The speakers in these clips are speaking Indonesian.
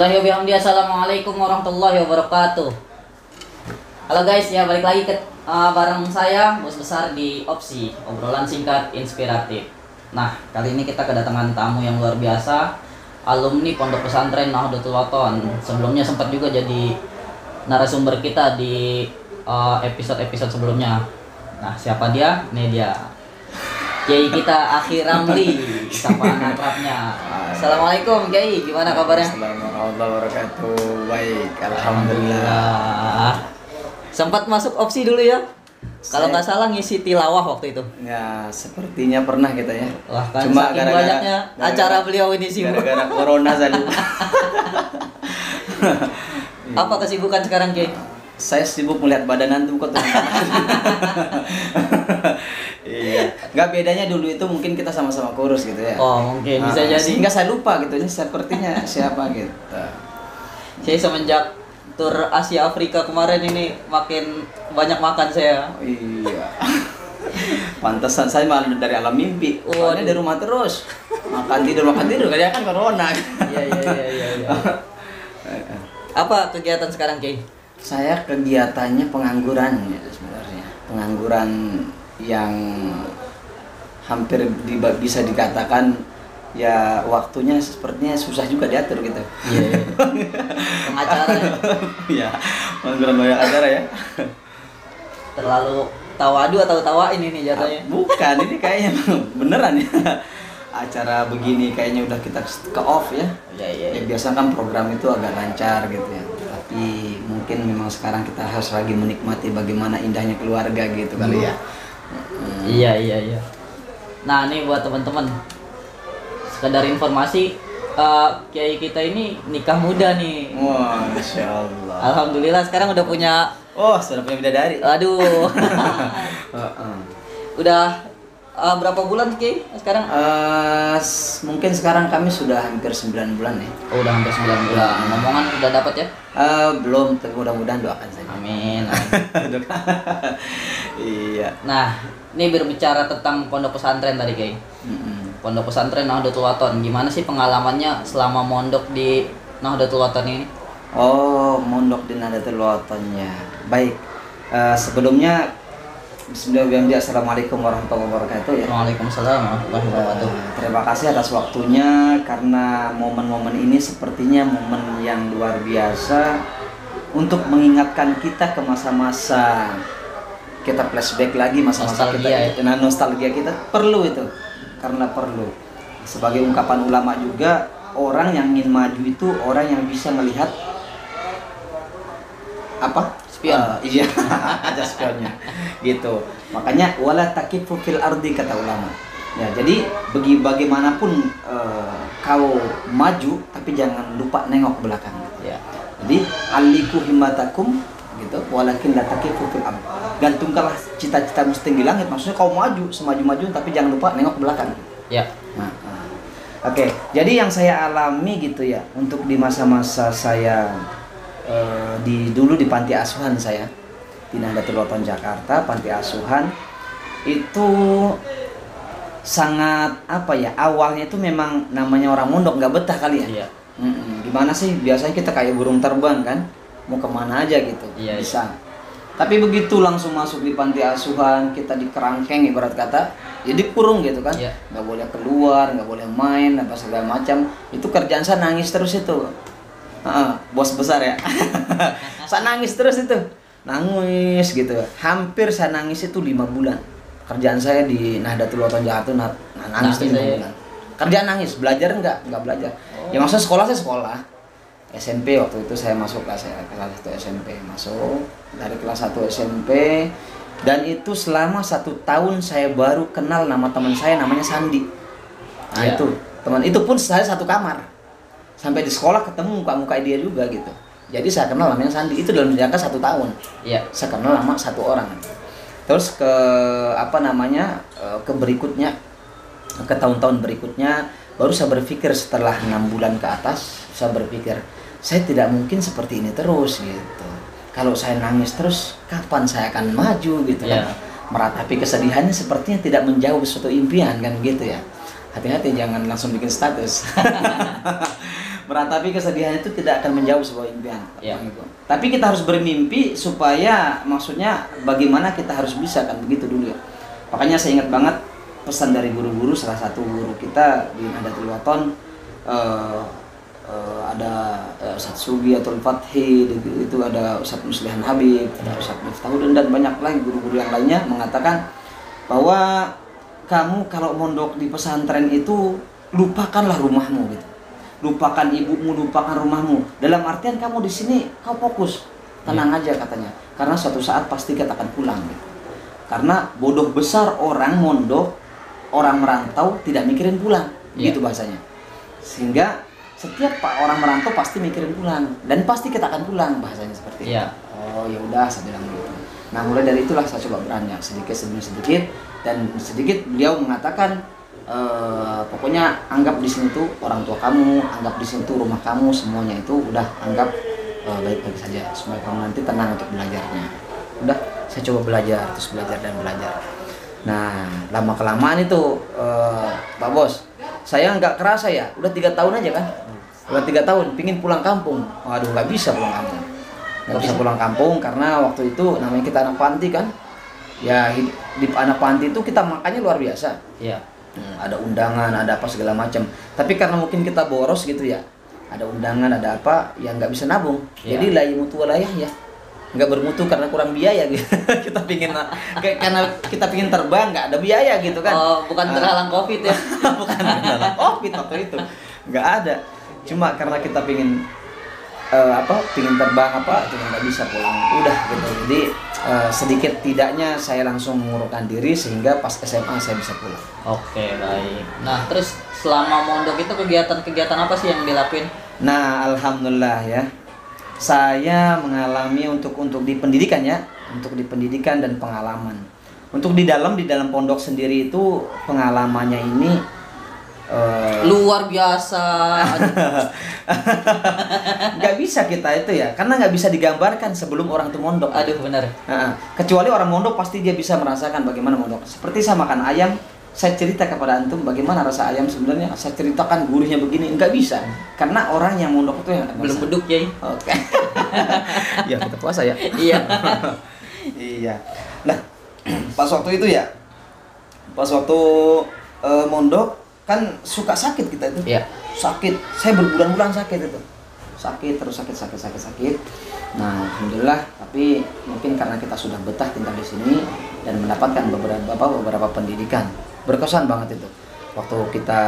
Bismillahirrahmanirrahim. Assalamualaikum warahmatullahi wabarakatuh. Halo guys, ya balik lagi ke bareng saya Bos Besar di Opsi, obrolan singkat inspiratif. Nah, kali ini kita kedatangan tamu yang luar biasa, alumni Pondok Pesantren Nahdlatul Wathon. Sebelumnya sempat juga jadi narasumber kita di episode-episode sebelumnya. Nah, siapa dia? Ini dia. Kiai kita Akhi Ramli, sapaan akrabnya. Assalamualaikum Kiai, gimana kabarnya? Assalamualaikum warahmatullahi wabarakatuh. Baik, alhamdulillah. Sempat masuk Opsi dulu ya? Kalau nggak salah ngisi tilawah waktu itu. Ya, sepertinya pernah kita ya. Wah, kan Cuma saking banyaknya acara beliau ini sih. Gara-gara corona saya lupa. Apa kesibukan sekarang Kiai? Saya sibuk melihat badan antum kok teman-teman. Iya. Nggak bedanya dulu itu mungkin kita sama-sama kurus gitu ya. Oh, mungkin bisa jadi. Sehingga saya lupa gitu ini sepertinya siapa gitu. Saya semenjak tur Asia Afrika kemarin ini makin banyak makan saya. Oh, iya. Pantesan saya malah dari alam mimpi. Soalnya di rumah terus. Makan tidur kayak kan corona. Iya. Apa kegiatan sekarang Kiai? Saya kegiatannya pengangguran ya sebenarnya. Pengangguran yang hampir bisa dikatakan ya waktunya sepertinya susah juga diatur gitu. Iya. Pengacara ya? Iya, pengangguran banyak acara ya. Terlalu tawadu atau tawain ini jatuhnya? Bukan, ini kayaknya beneran ya. Acara begini kayaknya udah kita ke off ya. Iya. Ya biasa kan program itu agak lancar gitu ya. Tapi mungkin memang sekarang kita harus lagi menikmati bagaimana indahnya keluarga gitu kali ya. Iya. Nah, ini buat teman-teman. Sekedar informasi, Kiai kita ini nikah muda nih. Wah, Masya Allah. Alhamdulillah sekarang udah punya. Oh, sudah punya bidadari. Aduh. Udah berapa bulan Kiai sekarang? Mungkin sekarang kami sudah hampir 9 bulan ya. Oh, udah hampir 9 bulan. Ngomongan udah dapat ya? Belum, tapi mudah-mudahan doakan saja. Amin. Iya. Nah, ini berbicara tentang pondok pesantren tadi Kiai. Pondok pesantren Nahdlatul Wathon. Gimana sih pengalamannya selama mondok di Nahdlatul Wathon ini? Oh, mondok di Nahdlatul Wathon ya. Baik. Sebelumnya bismillahirrahmanirrahim. Assalamualaikum warahmatullahi wabarakatuh ya. Waalaikumsalam warahmatullahi wabarakatuh. Terima kasih atas waktunya karena momen-momen ini sepertinya momen yang luar biasa untuk mengingatkan kita ke masa-masa kita flashback lagi masa-masa Nostalgia kita nostalgia kita perlu itu karena perlu sebagai ungkapan ulama juga orang yang ingin maju itu orang yang bisa melihat apa spion. Iya ada spionnya gitu makanya wala takifu fil ardi kata ulama ya jadi bagaimanapun kau maju tapi jangan lupa nengok ke belakang Ya. jadi aliku himmatakum gitu walakin la takifu fil ard gantungkanlah cita-cita setinggi langit maksudnya kau maju semaju-maju tapi jangan lupa nengok ke belakang Ya. Oke, jadi yang saya alami gitu ya untuk di masa-masa saya dulu di panti asuhan saya di Nahdlatul Wathon Jakarta panti asuhan itu sangat apa ya awalnya itu memang namanya orang mondok nggak betah kali ya. Iya. Gimana sih biasanya kita kayak burung terbang kan mau kemana aja gitu Iya, bisa. Tapi begitu langsung masuk di panti asuhan kita dikerangkeng ibarat kata jadi kurung gitu kan Iya. nggak boleh keluar nggak boleh main apa segala macam itu kerjaan saya nangis terus itu bos besar ya saya nangis terus itu nangis gitu hampir saya nangis itu 5 bulan kerjaan saya di Nahdlatul Wathon Jakarta nangis itu 5 bulan kerjaan nangis belajar nggak belajar ya maksudnya sekolah saya sekolah SMP waktu itu saya masuk kelas 1 SMP masuk dari kelas 1 SMP dan itu selama 1 tahun saya baru kenal nama teman saya namanya Sandi. Nah Ya. itu teman itu pun saya satu kamar sampai di sekolah ketemu muka dia juga gitu. Jadi saya kenal namanya Sandi itu dalam jangka 1 tahun. Iya. Saya kenal nama 1 orang. Terus ke ke berikutnya ke tahun-tahun berikutnya baru saya berpikir setelah 6 bulan ke atas saya berpikir saya tidak mungkin seperti ini terus gitu. Kalau saya nangis terus kapan saya akan maju gitu kan. Meratapi kesedihannya sepertinya tidak menjawab suatu impian kan gitu ya. Hati-hati jangan langsung bikin status. Meratapi kesedihan itu tidak akan menjauh sebuah impian. Iya. Bang Igo. Tapi kita harus bermimpi supaya maksudnya bagaimana kita harus bisa kan begitu dulu ya. Makanya saya ingat banget pesan dari guru-guru, salah satu guru kita di Nahdlatul Wathon, ada Ustadz Sugi atau Fathi, itu ada Ustadz Muslihan Habib, ada Ustadz Miftahudin dan banyak lagi guru-guru yang lainnya mengatakan bahwa kamu kalau mondok di pesantren itu lupakanlah rumahmu gitu. Lupakan ibumu, lupakan rumahmu. Dalam artian kamu di sini kau fokus, tenang aja katanya. Karena suatu saat pasti kita akan pulang gitu. Karena bodoh besar orang mondok, orang merantau tidak mikirin pulang, gitu bahasanya. Sehingga setiap orang merantau pasti mikirin pulang dan pasti kita akan pulang, bahasanya seperti itu. Oh ya udah, saya bilang gitu. Nah mulai dari itulah saya coba beranjak sedikit demi sedikit, dan sedikit beliau mengatakan pokoknya anggap di sini tuh orang tua kamu, anggap di sini tuh rumah kamu, semuanya itu udah anggap baik-baik saja supaya kamu nanti tenang untuk belajarnya. Udah, saya coba belajar, terus belajar dan belajar. Nah lama kelamaan itu Pak Bos, saya nggak kerasa ya, udah 3 tahun aja kan, udah 3 tahun, pingin pulang kampung. Waduh, nggak bisa pulang kampung, nggak bisa pulang kampung karena waktu itu namanya kita anak panti kan, ya di anak panti itu kita makannya luar biasa. Iya. Ada undangan, ada apa segala macam. Tapi karena mungkin kita boros gitu ya, ada undangan, ada apa, ya nggak bisa nabung. Jadi layu mutu walayah ya, nggak bermutu karena kurang biaya gitu. Kita pingin karena kita pingin terbang nggak ada biaya gitu kan. Oh, bukan terhalang COVID ya. Bukan terhalang COVID waktu itu, nggak ada. Cuma karena kita pingin pingin terbang itu nggak bisa pulang, udah gitu. Jadi sedikit tidaknya saya langsung mengurungkan diri sehingga pas SMA saya bisa pulang. Oke, baik. Nah terus selama mondok itu kegiatan apa sih yang dilakuin? Nah alhamdulillah ya, saya mengalami untuk di pendidikan ya, untuk di pendidikan dan pengalaman. Untuk di dalam pondok sendiri itu pengalamannya ini luar biasa. Nggak bisa kita itu ya, karena nggak bisa digambarkan sebelum orang itu mondok. Aduh benar. Kecuali orang mondok pasti dia bisa merasakan bagaimana mondok. Seperti saya makan ayam, saya cerita kepada antum bagaimana rasa ayam sebenarnya, saya ceritakan gurihnya begini, nggak bisa. Karena orang yang mondok itu yang Belum beduk ya. Oke. Ya kita puasa ya. Iya. Iya. Nah, pas waktu itu ya, pas waktu mondok kan suka sakit kita itu. Iya. Sakit, saya berbulan-bulan sakit itu. Sakit terus sakit. Nah, alhamdulillah, tapi mungkin karena kita sudah betah tinggal di sini dan mendapatkan beberapa pendidikan. Berkesan banget itu. Waktu kita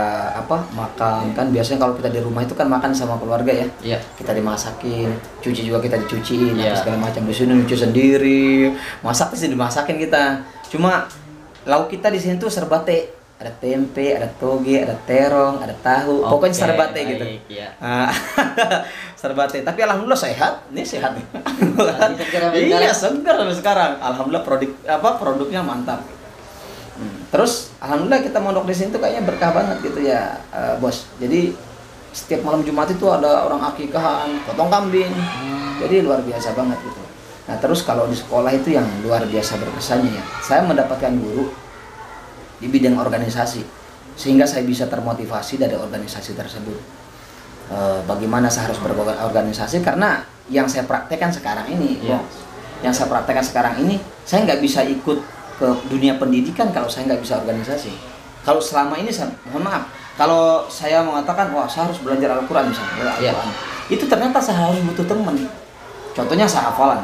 makan kan biasanya kalau kita di rumah itu kan makan sama keluarga ya. Iya. Kita dimasakin, cuci juga kita dicuciin, Iya. segala macam. Di sini nyuci sendiri, masak sih dimasakin kita. Cuma lauk kita di sini tuh serba teh. Ada tempe, ada toge, ada terong, ada tahu, pokoknya serba teh gitu. Iya. Serba teh. Tapi alhamdulillah sehat, ini sehat nih. Iya, segar sampai sekarang. Alhamdulillah produknya mantap. Terus alhamdulillah kita mondok di sini tuh kayaknya berkah banget gitu ya, Bos. Jadi setiap malam Jumat itu ada orang akikahan, potong kambing. Jadi luar biasa banget gitu. Nah, terus kalau di sekolah itu yang luar biasa berkesannya ya. Saya mendapatkan guru di bidang organisasi sehingga saya bisa termotivasi dari organisasi tersebut. Bagaimana saya harus berorganisasi, karena yang saya praktekkan sekarang ini, yang saya praktekkan sekarang ini, saya nggak bisa ikut ke dunia pendidikan kalau saya nggak bisa organisasi. Kalau selama ini saya, mohon maaf, kalau saya mengatakan wah saya harus belajar Al-Quran misalnya, itu ternyata saya harus butuh teman. Contohnya saya hafalan.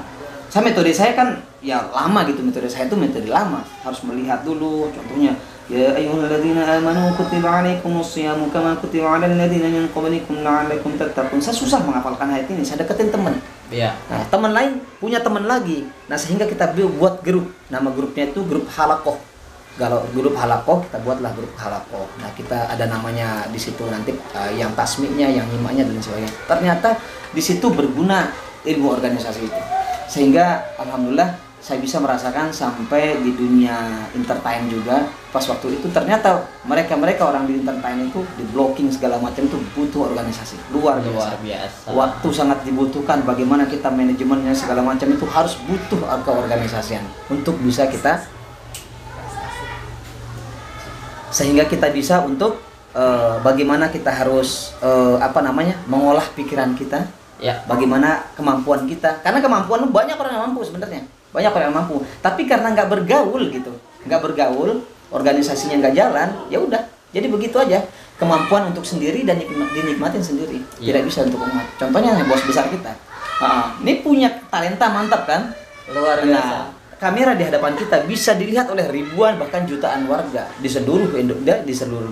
Metode saya kan ya lama gitu, metode saya itu metode lama, harus melihat dulu. Contohnya ya ayyuhalladzina amanu kutiba alaikumus syiyamu kama kutiba alal ladzina min qablikum la'allakum tattaqun. Saya susah menghafalkan ayat ini, saya deketin teman. Iya. Nah, teman lain punya teman lagi. Nah, sehingga kita buat grup. Nama grupnya itu grup Halaqah. Kalau grup Halaqah, kita buatlah grup Halaqah. Nah, kita ada namanya di situ nanti yang tasmiknya, yang nyimaknya dan sebagainya. Ternyata di situ berguna ilmu organisasi itu. Sehingga alhamdulillah saya bisa merasakan sampai di dunia entertain juga. Pas waktu itu ternyata mereka orang di entertain itu di blocking segala macam itu butuh organisasi luar biasa. Waktu sangat dibutuhkan, bagaimana kita manajemennya segala macam itu harus butuh keorganisasian untuk bisa kita, sehingga kita bisa untuk bagaimana kita harus mengolah pikiran kita, Ya. bagaimana kemampuan kita. Karena kemampuan banyak orang yang mampu sebenarnya, banyak orang yang mampu. Tapi karena nggak bergaul gitu, nggak bergaul, organisasinya nggak jalan, ya udah. Jadi begitu aja. Kemampuan untuk sendiri dan dinikmatin sendiri, tidak bisa untuk umat. Contohnya bos besar kita. Ini punya talenta mantap kan? Luar biasa. Nah, kamera di hadapan kita bisa dilihat oleh ribuan bahkan jutaan warga di seluruh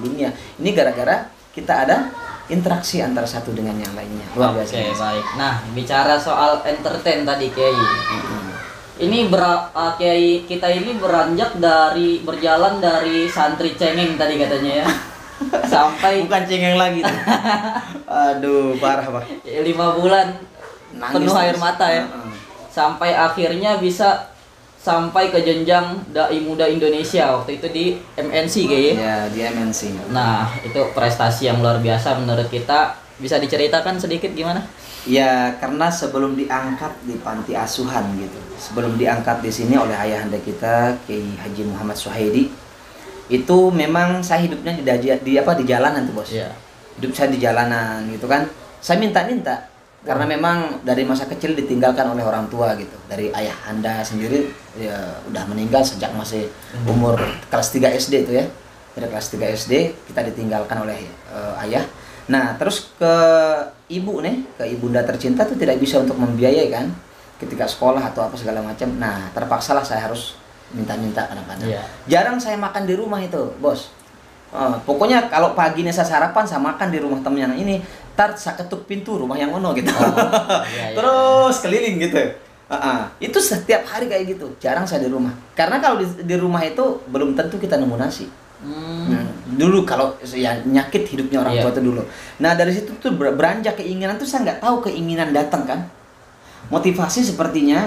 dunia. Ini gara-gara kita ada interaksi antara satu dengan yang lainnya. Luar biasa. Oke, baik. Nah, bicara soal entertain tadi Kiai. Ini Kiai kita ini berjalan dari santri cengeng tadi katanya ya. Sampai Bukan cengeng lagi tuh. Aduh, parah, Pak. 5 bulan Nangis penuh air terus. mata ya. Sampai akhirnya bisa sampai ke jenjang Dai Muda Indonesia waktu itu di MNC kayaknya. Ya, di MNC. Nah, itu prestasi yang luar biasa menurut kita. Bisa diceritakan sedikit gimana? Ya, karena sebelum diangkat di panti asuhan gitu. Sebelum diangkat di sini oleh ayahanda kita, Kiai Haji Muhammad Suhaidi, itu memang saya hidupnya di jalanan tuh, Bos. Iya. Hidup saya di jalanan gitu kan. Saya minta-minta karena memang dari masa kecil ditinggalkan oleh orang tua gitu. Dari ayah anda sendiri ya udah meninggal sejak masih umur kelas 3 SD itu ya. Dari kelas 3 SD kita ditinggalkan oleh ayah. Nah, terus ke ibu nih, ke ibunda tercinta tuh tidak bisa untuk membiayai kan ketika sekolah atau apa segala macam. Nah, terpaksalah saya harus minta-minta kadang-kadang. Iya. Jarang saya makan di rumah itu, Bos. Pokoknya kalau paginya saya sarapan, saya makan di rumah temennya ini. Tar saya ketuk pintu rumah yang ono gitu. Iya. Terus keliling gitu. Itu setiap hari kayak gitu. Jarang saya di rumah. Karena kalau di rumah itu belum tentu kita nemu nasi. Dulu kalau ya nyakit hidupnya orang tua itu dulu. Nah, dari situ tuh beranjak keinginan tuh saya nggak tahu keinginan datang kan. Motivasi sepertinya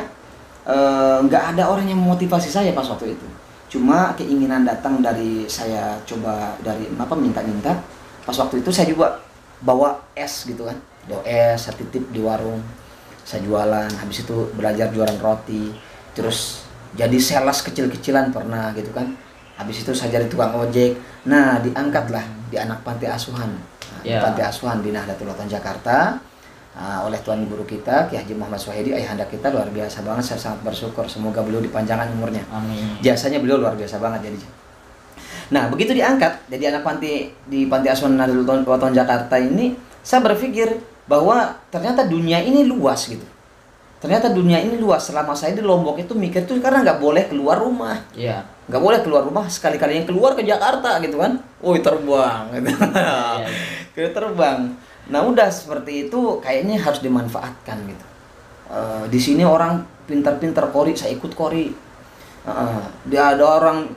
nggak ada orang yang memotivasi saya pas waktu itu. Cuma keinginan datang dari saya coba dari minta-minta. Pas waktu itu saya juga bawa es gitu kan, bawa es, saya titip di warung, saya jualan. Habis itu belajar jualan roti, terus jadi sales kecil-kecilan pernah gitu kan. Habis itu saya jadi tukang ojek. Nah, diangkatlah di anak panti asuhan, di panti asuhan di Nahdlatul Ulama Jakarta. Oleh Tuan Guru kita Ki Haji Muhammad Suhaidi, ayahanda kita luar biasa banget. Saya sangat bersyukur, semoga beliau dipanjangkan umurnya. Amin. Jasanya beliau luar biasa banget jadi. Nah, begitu diangkat jadi anak panti di panti asuhan Nahdlatul Ulama Jakarta ini, saya berpikir bahwa ternyata dunia ini luas gitu. Ternyata dunia ini luas. Selama saya di Lombok itu mikir tuh karena nggak boleh keluar rumah. Iya. Nggak boleh keluar rumah, sekali-kali yang keluar ke Jakarta gitu kan. Terbang gitu. Kita terbang. Nah, udah seperti itu kayaknya harus dimanfaatkan gitu. Di sini orang pintar-pintar kori, saya ikut kori. Dia ada orang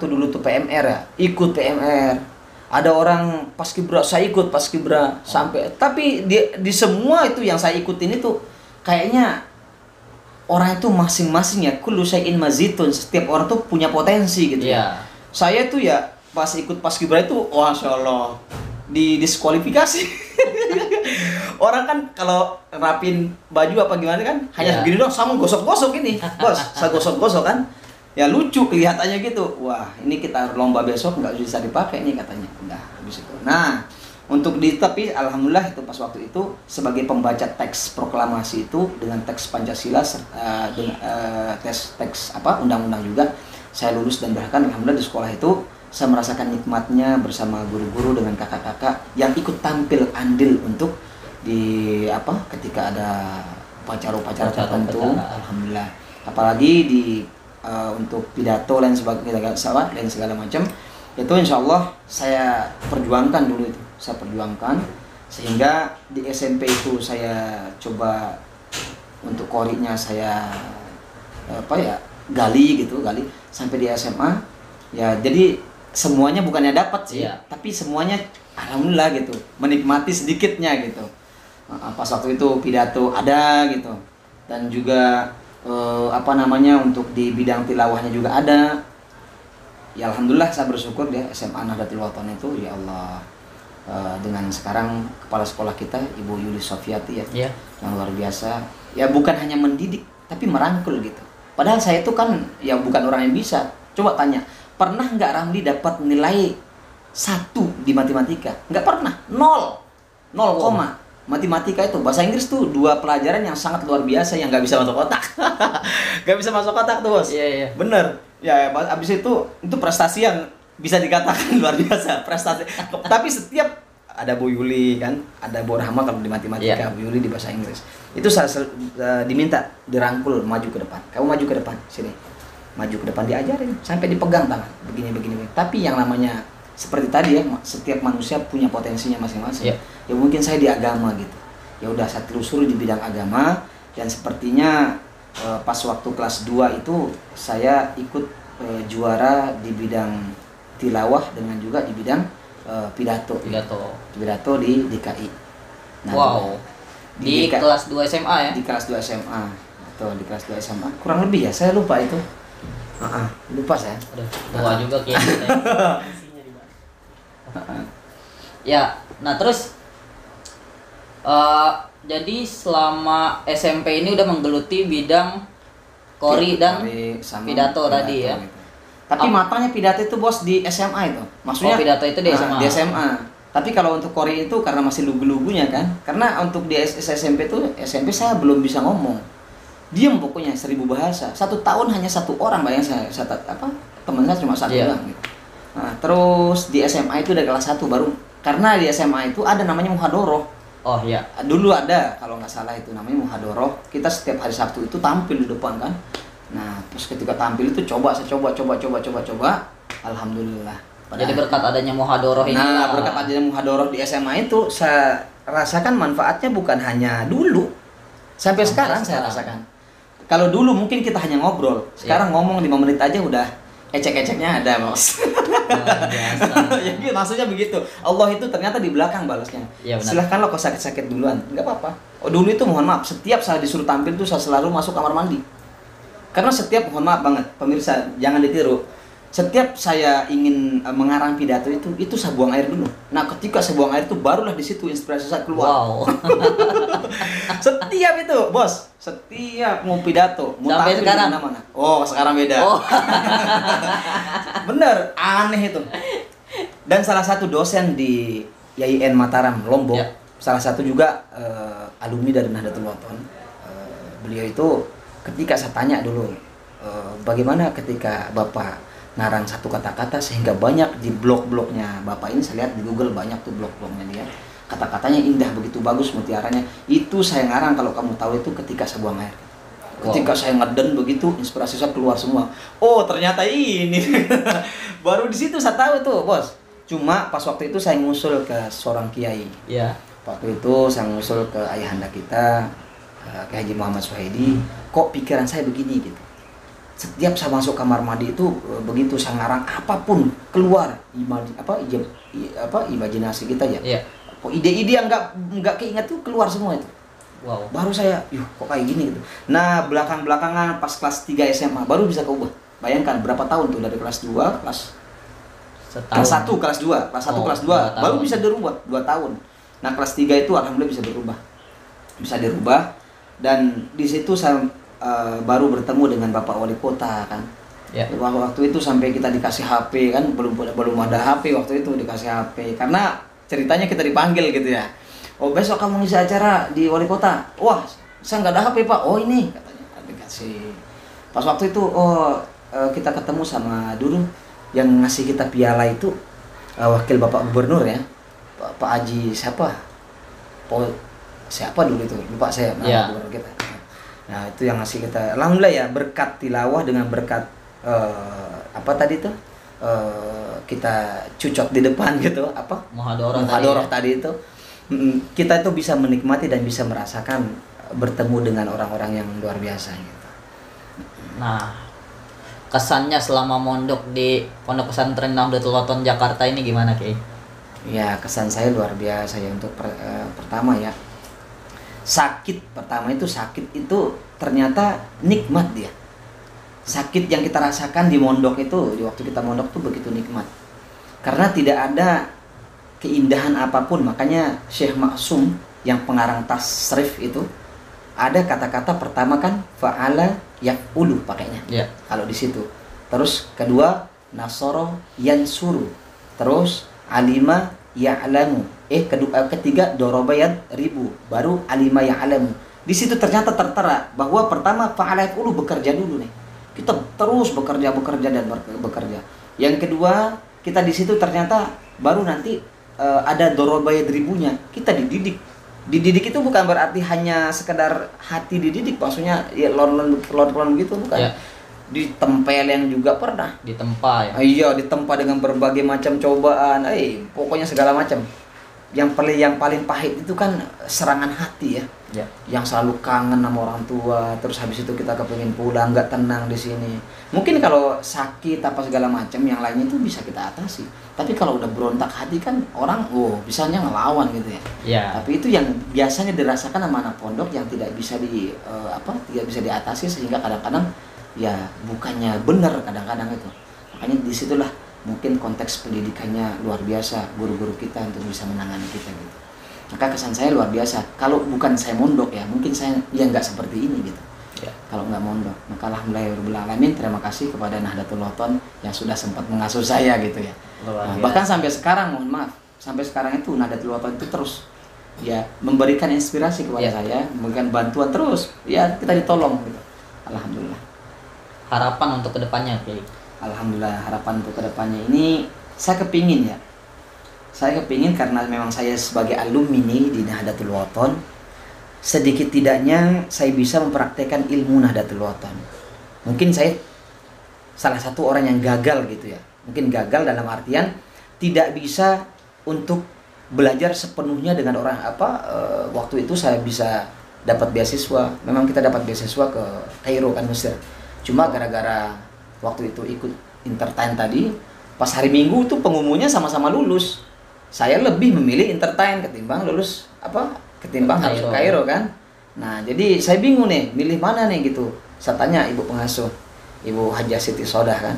dulu tuh PMR ya, ikut PMR. Ada orang paskibra, saya ikut paskibra sampai. Tapi di semua itu yang saya ikutin itu kayaknya orang itu masing-masing ya, kullu syai'in mazitun, setiap orang tuh punya potensi gitu. Iya. Saya tuh ya pas ikut paskibra itu, Masya Allah, didiskualifikasi. Orang kan kalau rapin baju apa gimana kan hanya begini doang, sama gosok-gosok ini, Bos. Saya gosok-gosok kan. Ya lucu kelihatannya gitu. Wah, ini kita lomba besok nggak bisa dipakai nih katanya. Udah habis itu. Nah, tapi alhamdulillah itu pas waktu itu sebagai pembaca teks proklamasi itu dengan teks Pancasila dengan teks undang-undang juga saya lulus, dan bahkan alhamdulillah di sekolah itu saya merasakan nikmatnya bersama guru-guru dengan kakak-kakak yang ikut tampil andil untuk ketika ada upacara-upacara tertentu. Alhamdulillah. Apalagi untuk pidato dan segala macam itu insya Allah saya perjuangkan dulu itu. Saya perjuangkan sehingga di SMP itu saya coba untuk korinya saya gali sampai di SMA ya. Jadi semuanya bukannya dapat sih, tapi semuanya alhamdulillah gitu, menikmati sedikitnya gitu. Pas waktu itu pidato ada gitu, dan juga untuk di bidang tilawahnya juga ada. Ya alhamdulillah saya bersyukur dia SMA Nahdlatul Ulama itu, ya Allah, dengan sekarang kepala sekolah kita Ibu Yuli Sofiati ya, yang luar biasa. Ya bukan hanya mendidik tapi merangkul gitu. Padahal saya itu kan ya bukan orang yang bisa. Coba tanya, pernah nggak Ramli dapat nilai 1 di matematika, nggak pernah, 0 koma. Matematika itu, bahasa Inggris tuh 2 pelajaran yang sangat luar biasa yang nggak bisa masuk otak. Nggak bisa masuk otak tuh, Bos. Iya. Bener. Ya, abis itu prestasi yang bisa dikatakan luar biasa, prestasi. Tapi setiap ada Bu Yuli kan, ada Bu Rahma kalau di matematika, Bu Yuli di bahasa Inggris. Itu diminta dirangkul maju ke depan. Kamu maju ke depan, sini. Maju ke depan diajarin sampai dipegang tangan, begini. Tapi yang namanya seperti tadi ya, setiap manusia punya potensinya masing-masing. Ya mungkin saya di agama gitu. Ya udah saya telusuri di bidang agama dan sepertinya pas waktu kelas 2 itu saya ikut juara di bidang tilawah dengan juga di bidang pidato di DKI. Nah, wow. Di kelas 2 SMA ya? Di kelas 2 SMA atau di kelas 2 SMA. Kurang lebih ya, saya lupa itu. Lupa saya. Aduh, tua juga kayaknya. Ya, nah terus jadi selama SMP ini udah menggeluti bidang kori dan pidato tadi ya. Gitu. Tapi matanya pidato itu, Bos, di SMA itu. Maksudnya pidato itu di SMA. Di SMA. Tapi kalau untuk kori itu karena masih lugu-lugunya kan. Karena untuk di SMP tuh, SMP saya belum bisa ngomong. Diem pokoknya 1000 bahasa. 1 tahun hanya 1 orang, bayang saya teman saya cuma 1 orang gitu. Nah, terus di SMA itu dari kelas 1 baru, karena di SMA itu ada namanya muhadoroh. Oh iya. Dulu ada, kalau nggak salah itu namanya muhadoroh. Kita setiap hari Sabtu itu tampil di depan kan. Nah, terus ketika tampil itu saya coba. Alhamdulillah. Jadi berkat adanya muhadoroh ini. Nah, berkat adanya muhadoroh di SMA itu saya rasakan manfaatnya bukan hanya dulu. Sampai sekarang saya rasakan. Kalau dulu mungkin kita hanya ngobrol. Sekarang ngomong 5 menit aja udah ecek-eceknya ada, Bos. Ya, maksudnya begitu. Allah itu ternyata di belakang balasnya. Ya, silahkanlah kau sakit-sakit duluan, nggak apa-apa. Dulu itu mohon maaf, setiap saya disuruh tampil tuh saya selalu masuk kamar mandi. Karena setiap, mohon maaf banget, pemirsa jangan ditiru. Setiap saya ingin mengarang pidato itu saya buang air dulu. Nah, ketika saya buang air itu barulah di situ inspirasi saya keluar. Wow. Setiap itu, Bos. Setiap mau pidato, mau sampai tampil sekarang mana-mana. Oh, sekarang beda. Oh. Bener, aneh itu. Dan salah satu dosen di YIN Mataram, Lombok, salah satu juga alumni dari Nahdlatul Wathon. Beliau itu ketika saya tanya dulu, bagaimana ketika Bapak ngarang satu kata-kata sehingga banyak di blog-blognya Bapak ini, saya lihat di Google banyak tuh blog-blognya dia. Kata-katanya indah, begitu bagus mutiaranya. Itu saya ngarang, kalau kamu tahu itu ketika saya buang air. Ketika saya ngeden begitu, inspirasi saya keluar semua. Oh, ternyata ini. Baru di situ saya tahu tuh, Bos. Cuma pas waktu itu saya ngusul ke seorang kiai. Iya. Waktu itu saya ngusul ke ayahanda kita, ke Haji Muhammad Suhaidi. Kok pikiran saya begini gitu. Setiap saya masuk kamar mandi itu begitu saya ngarang apapun keluar imajinasi kita ya. Iya. Kok ide-ide yang nggak keinget tuh keluar semua itu. Wow. Baru saya, kok kayak gini gitu. Nah, belakangan pas kelas 3 SMA baru bisa keubah. Bayangkan berapa tahun tuh dari kelas 2, kelas 1, kelas 2, kelas 2 baru bisa dirubah 2 tahun. Nah, kelas 3 itu alhamdulillah bisa berubah. Bisa dirubah dan di situ saya baru bertemu dengan Bapak Wali Kota kan. Ya. Waktu itu sampai kita dikasih HP kan, belum ada HP waktu itu, dikasih HP karena ceritanya kita dipanggil gitu ya. Oh, besok kamu ngisi acara di Wali Kota. Wah, saya nggak ada HP, Pak. Oh, ini katanya dikasih. Pas waktu itu kita ketemu sama dulu yang ngasih kita piala itu wakil Bapak Gubernur ya. Pak Haji siapa dulu itu, lupa saya nama gubernur kita. Nah, itu yang ngasih kita. Alhamdulillah ya, berkat tilawah dengan berkat kita cucok di depan gitu, muhadoroh tadi itu. Kita itu bisa menikmati dan bisa merasakan bertemu dengan orang-orang yang luar biasa gitu. Nah, kesannya selama mondok di Pondok Pesantren Nahdlatul Wathon Jakarta ini gimana, Ki? Ya, kesan saya luar biasa ya. Untuk pertama ya, pertama itu sakit itu ternyata nikmat dia. Sakit yang kita rasakan di mondok itu, di waktu kita mondok tuh begitu nikmat. Karena tidak ada keindahan apapun, makanya Syekh Maksum yang pengarang tasrif itu ada kata-kata pertama kan fa'ala yaqulu pakainya. Kalau di situ. Terus kedua nasoro yansuru. Terus alima ya'lamu. Ketiga daraba yadribu, baru alima ya'lamu. Di situ ternyata tertera bahwa pertama fa'ala yaf'ulu, bekerja dulu nih. Kita terus bekerja dan bekerja. Yang kedua, kita di situ ternyata baru nanti ada daraba yadribunya. Kita dididik. Dididik itu bukan berarti hanya sekedar hati dididik, maksudnya ya lon gitu bukan. Ya. Ditempelin juga pernah. Ditempa ya. Iya, ditempa dengan berbagai macam cobaan. Pokoknya segala macam. Yang paling pahit itu kan serangan hati ya. Ya. Yang selalu kangen sama orang tua, terus habis itu kita kepengin pulang, nggak tenang di sini. Mungkin kalau sakit apa segala macam yang lainnya itu bisa kita atasi. Tapi kalau udah berontak hati kan orang bisanya ngelawan gitu ya. Ya. Tapi itu yang biasanya dirasakan sama anak pondok yang tidak bisa tidak bisa diatasi, sehingga kadang-kadang ya bukannya benar kadang-kadang itu. Makanya disitulah mungkin konteks pendidikannya luar biasa, guru-guru kita untuk bisa menangani kita gitu. Maka kesan saya luar biasa. Kalau bukan saya mondok ya, mungkin saya ya nggak seperti ini gitu. Ya. Kalau nggak mondok, maka alhamdulillahirobbilalamin, terima kasih kepada Nahdlatul Wathon yang sudah sempat mengasuh saya gitu ya. Bahkan sampai sekarang, mohon maaf, sampai sekarang itu Nahdlatul Wathon itu terus ya memberikan inspirasi kepada saya, memberikan bantuan terus. Ya kita ditolong gitu. Alhamdulillah. Harapan untuk kedepannya, Kiai? Alhamdulillah, harapan untuk kedepannya ini saya kepingin karena memang saya sebagai alumni di Nahdlatul Wathon, sedikit tidaknya saya bisa mempraktekkan ilmu Nahdlatul Wathon. Mungkin saya salah satu orang yang gagal gitu ya. Mungkin gagal dalam artian tidak bisa untuk belajar sepenuhnya dengan orang waktu itu saya bisa dapat beasiswa. Memang kita dapat beasiswa ke Kairo kan, Mesir. Cuma gara-gara waktu itu ikut entertain tadi, pas hari Minggu tuh pengumumannya sama-sama lulus. Saya lebih memilih entertain ketimbang masuk Kairo kan. Nah, jadi saya bingung nih, milih mana nih gitu. Saya tanya ibu pengasuh, Ibu Hajah Siti Sodah kan.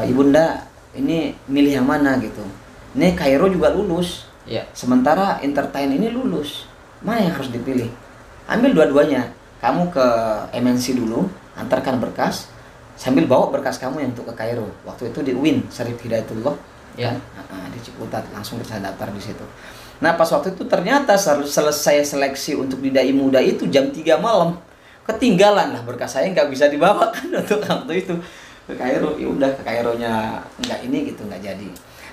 Ibunda, ini milih yang mana gitu. Ini Kairo juga lulus. Ya. Sementara entertain ini lulus. Mana yang harus dipilih? Ambil dua-duanya. Kamu ke MNC dulu, antarkan berkas, sambil bawa berkas kamu yang untuk ke Kairo. Waktu itu di UIN Syarif Hidayatullah, ya. Kan? Di Ciputat, langsung saya daftar di situ. Nah pas waktu itu ternyata selesai seleksi untuk di Dai Muda itu jam 3 malam, ketinggalan lah berkas saya, nggak bisa dibawa kan untuk waktu itu ke Kairo. Ya udah, ke Kaironya nggak jadi.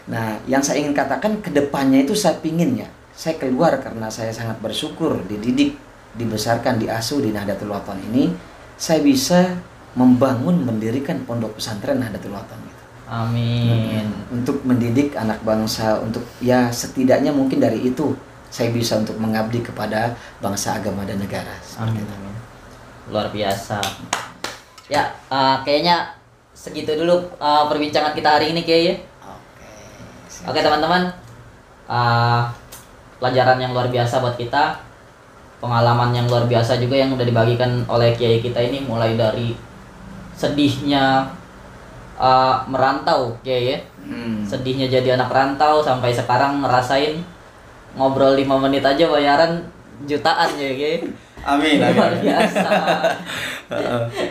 Nah yang saya ingin katakan kedepannya itu saya pingin ya, saya keluar karena saya sangat bersyukur dididik, dibesarkan, diasuh di Nahdlatul Wathon ini, saya bisa mendirikan pondok pesantren Nahdlatul Wathon gitu. Amin. Untuk mendidik anak bangsa, untuk ya setidaknya mungkin dari itu saya bisa untuk mengabdi kepada bangsa, agama dan negara. Amin. Luar biasa. Ya, kayaknya segitu dulu perbincangan kita hari ini, Kiai. Oke, teman-teman. Pelajaran yang luar biasa buat kita. Pengalaman yang luar biasa juga yang udah dibagikan oleh Kiai kita ini, mulai dari sedihnya merantau, Kiai ya. Sedihnya jadi anak rantau sampai sekarang ngerasain ngobrol 5 menit aja bayaran jutaan ya, Kiai. Amin. Luar biasa.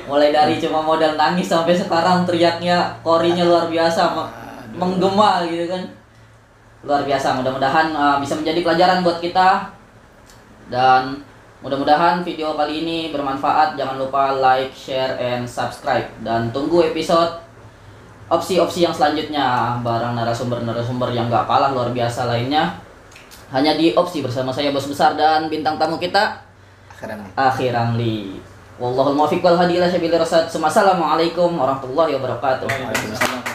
Mulai dari cuma modal nangis sampai sekarang teriaknya, korinya luar biasa, menggema gitu kan. Luar biasa. Mudah-mudahan bisa menjadi pelajaran buat kita. Dan mudah-mudahan video kali ini bermanfaat. Jangan lupa like, share, and subscribe. Dan tunggu episode opsi-opsi yang selanjutnya bareng narasumber-narasumber yang gak kalah luar biasa lainnya. Hanya di Opsi bersama saya Bos Besar dan bintang tamu kita Akhir Ramli. Wallahul muwaffiq wal hadi ila sabilir rasyad. Assalamualaikum warahmatullahi wabarakatuh. Waalaikumsalam.